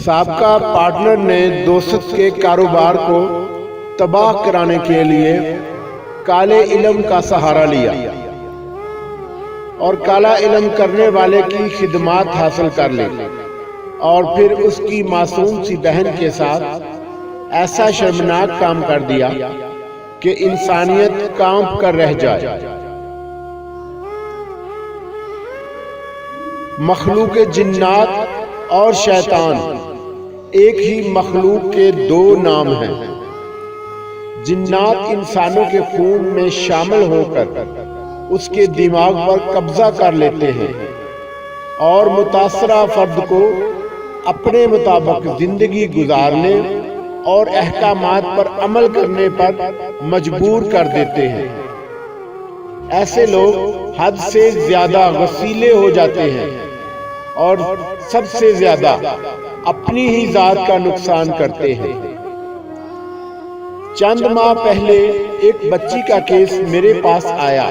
سابقہ پارٹنر نے دوست کے کاروبار کو تباہ کرانے کے لیے کالے علم کا سہارا لیا اور کالا علم کرنے والے کی خدمات حاصل کر لی، اور پھر اس کی معصوم سی بہن کے ساتھ ایسا شرمناک کام کر دیا کہ انسانیت کانپ کر رہ جائے۔ مخلوق جنات اور شیطان ایک ہی مخلوق کے دو نام ہیں۔ جنات انسانوں کے خون میں شامل ہو کر اس کے دماغ پر قبضہ کر لیتے ہیں اور متاثرہ فرد کو اپنے مطابق زندگی گزارنے اور احکامات پر عمل کرنے پر مجبور کر دیتے ہیں۔ ایسے لوگ حد سے زیادہ وسیلے ہو جاتے ہیں اور سب سے زیادہ اپنی ہی ذات کا نقصان کرتے ہیں۔ چند ماہ پہلے ایک بچی کا کیس میرے پاس آیا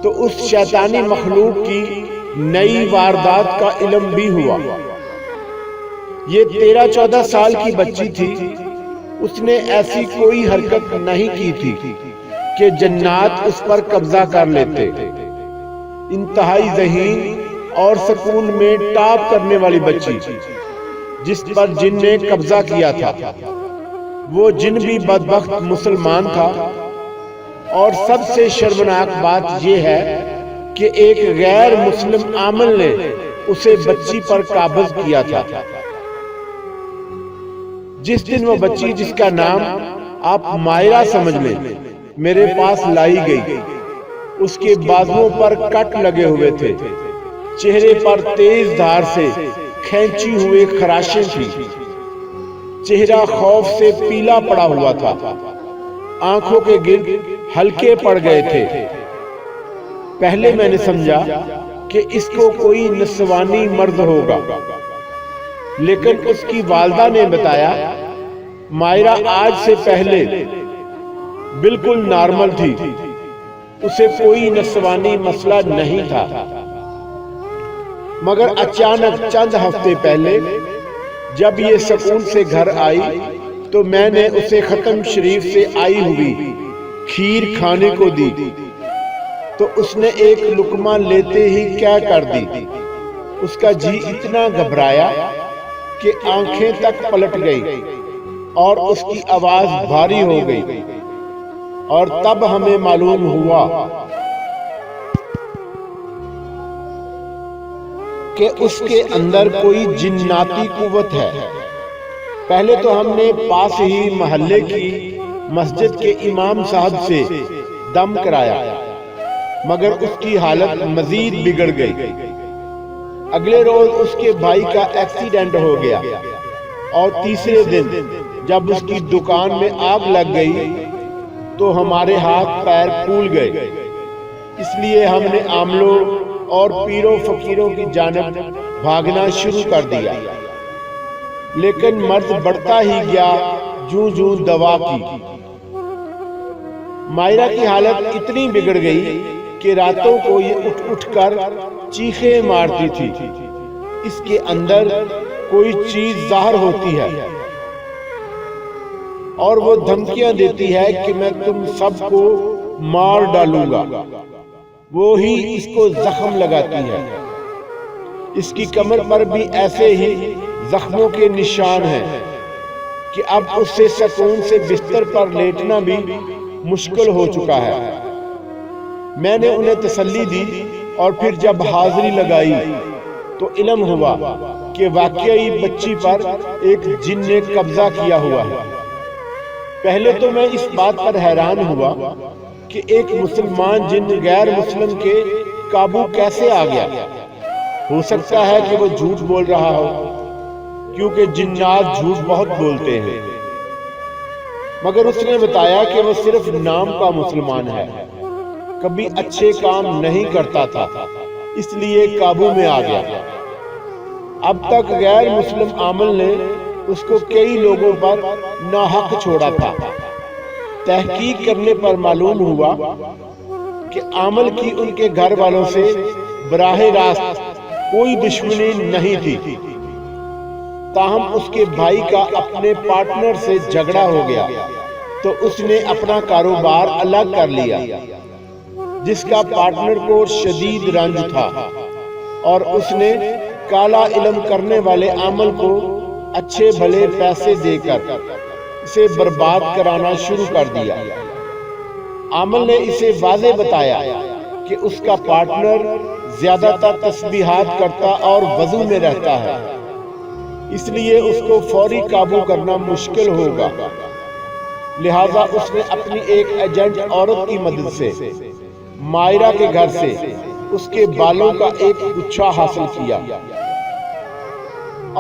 تو اس شیطانی مخلوق کی نئی واردات کا علم بھی ہوا۔ یہ 13-14 سال کی بچی تھی۔ اس نے ایسی کوئی حرکت نہیں کی تھی کہ جنات اس پر قبضہ کر لیتے۔ انتہائی ذہین اور سکون میں ٹاپ کرنے والی بچی جس پر جن نے قبضہ کیا تھا، وہ جن بھی بدبخت مسلمان تھا، اور سب سے شرمناک بات یہ ہے کہ ایک غیر مسلم عامل نے اسے بچی پر قابض کیا تھا۔ جس دن وہ بچی، جس کا نام آپ مائرہ سمجھ لیں، میرے پاس لائی گئی، اس کے بازوؤں پر کٹ لگے ہوئے تھے، چہرے پر تیز دھار سے کھینچی ہوئے خراشیں تھی، چہرہ خوف سے پیلا پڑا ہوا تھا، آنکھوں کے گرد ہلکے پڑ گئے تھے۔ پہلے میں نے سمجھا کہ اس کو کوئی نسوانی مرض ہوگا، لیکن اس کی والدہ نے بتایا مائرہ آج سے پہلے بالکل نارمل تھی، اسے کوئی نسوانی مسئلہ نہیں تھا۔ مگر اچانک چند ہفتے پہلے جب یہ سکون سے گھر آئی تو میں نے اسے ختم شریف سے آئی ہوئی کھیر کھانے کو دی تو اس نے ایک لقمہ لیتے ہی کیا کر دی۔ اس کا جی اتنا گھبرایا کہ آنکھیں تک پلٹ گئی اور اس کی آواز بھاری ہو گئی، اور تب ہمیں معلوم ہوا کہ اس کے اندر کوئی جناتی قوت ہے۔ پہلے تو ہم نے پاس ہی محلے کی مسجد کے امام صاحب سے دم کرایا، مگر اس کی حالت مزید بگڑ گئی۔ اگلے روز اس کے بھائی کا ایکسیڈنٹ ہو گیا، اور تیسرے دن جب اس کی دکان میں آگ لگ گئی تو ہمارے ہاتھ پیر پھول گئے۔ اس لیے ہم نے عاملوں اور پیروں فقیروں کی جانب بھاگنا شروع کر دیا، لیکن مرض بڑھتا ہی گیا جوں جوں دوا کی۔ مائرہ کی حالت اتنی بگڑ گئی کہ راتوں کو یہ اٹھ اٹھ کر چیخیں مارتی تھی۔ اس کے اندر کوئی چیز ظاہر ہوتی ہے اور وہ دھمکیاں دیتی ہے کہ میں تم سب کو مار ڈالوں گا۔ وہی اس کو زخم لگاتی ہے۔ اس کی کمر پر بھی ایسے ہی زخموں کے نشان ہیں کہ اب اس سے سکون سے بستر پر لیٹنا بھی مشکل ہو چکا ہے۔ میں نے انہیں تسلی دی، اور پھر جب حاضری لگائی تو علم ہوا کہ واقعی بچی پر ایک جن نے قبضہ کیا ہوا ہے۔ پہلے تو میں اس بات پر حیران ہوا کہ ایک مسلمان جن غیر مسلم کے قابو کیسے آ گیا۔ ہو سکتا ہے کہ وہ جھوٹ بول رہا ہو، کیونکہ جنات جھوٹ بہت بولتے ہیں۔ مگر اس نے بتایا کہ وہ صرف نام کا مسلمان ہے، کبھی اچھے کام نہیں کرتا تھا، اس لیے قابو میں آ گیا۔ اب تک غیر مسلم عامل نے اس کو کئی لوگوں پر ناحق چھوڑا تھا۔ تحقیق کرنے پر معلوم ہوا کہ عامل کی ان کے گھر والوں سے براہ راست کوئی دشمنی نہیں تھی، تاہم اس کے بھائی کا اپنے پارٹنر سے جھگڑا ہو گیا تو اس نے اپنا کاروبار الگ کر لیا، جس کا پارٹنر کو شدید رنج تھا، اور اس نے کالا علم کرنے والے عامل کو اچھے بھلے پیسے دے کر اسے برباد کرانا شروع کر دیا۔ عامل نے اسے واضح بتایا کہ اس کا پارٹنر زیادہ تر تسبیحات کرتا اور وضو میں رہتا ہے، اس لیے اس کو فوری قابو کرنا مشکل ہوگا۔ لہٰذا اس نے اپنی ایک ایجنٹ عورت کی مدد سے مائرہ کے گھر سے اس کے بالوں کا ایک گچھا حاصل کیا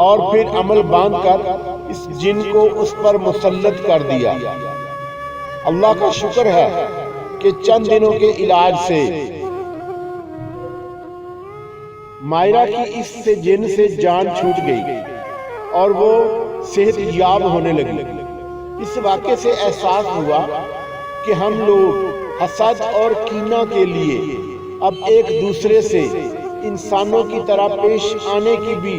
اور پھر عمل باندھ کر اس جن کو اس پر مسلط کر دیا۔ اللہ کا شکر ہے کہ چند دنوں کے علاج سے مائرہ کی اس سے جن سے جان چھوٹ گئی اور وہ صحت یاب ہونے لگی۔ اس واقعے سے احساس ہوا کہ ہم لوگ حسد اور کینہ کے لیے اب ایک دوسرے سے انسانوں کی طرح پیش آنے کی بھی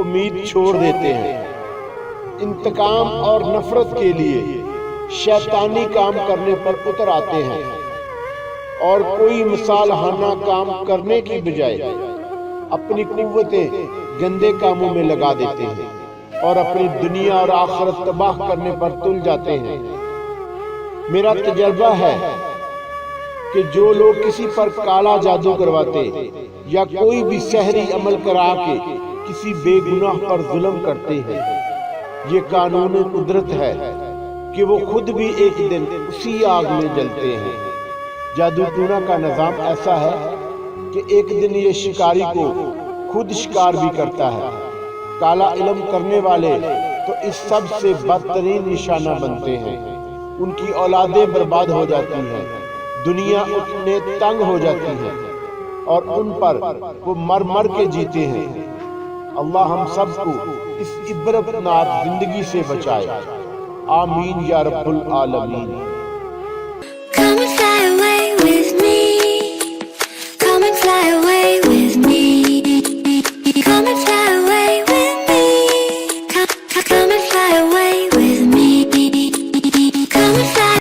امید چھوڑ دیتے ہیں۔ انتقام اور نفرت کے لیے شیطانی کام کرنے پر اتر آتے ہیں اور کوئی مصالحانہ کام کرنے کی بجائے اپنی قوتیں گندے کاموں میں لگا دیتے ہیں اور اپنی دنیا اور آخرت تباہ کرنے پر تل جاتے ہیں۔ میرا تجربہ ہے کہ جو لوگ کسی پر کالا جادو کرواتے یا کوئی بھی سحری عمل کرا کے کسی بے گناہ پر ظلم کرتے ہیں، یہ قانون قدرت ہے کہ وہ خود بھی ایک دن اسی آگ میں جلتے ہیں۔ جادو ٹونا کا نظام ایسا ہے کہ ایک دن یہ شکاری کو خود شکار بھی کرتا ہے۔ کالا علم کرنے والے تو اس سب سے بدترین نشانہ بنتے ہیں، ان کی اولادیں برباد ہو جاتی ہیں، دنیا اتنے تنگ ہو جاتی ہے اور ان پر وہ مر مر کے جیتے ہیں۔ اللہ ہم سب کو اس عبرتناک زندگی سے بچائے، آمین یا رب العالمین۔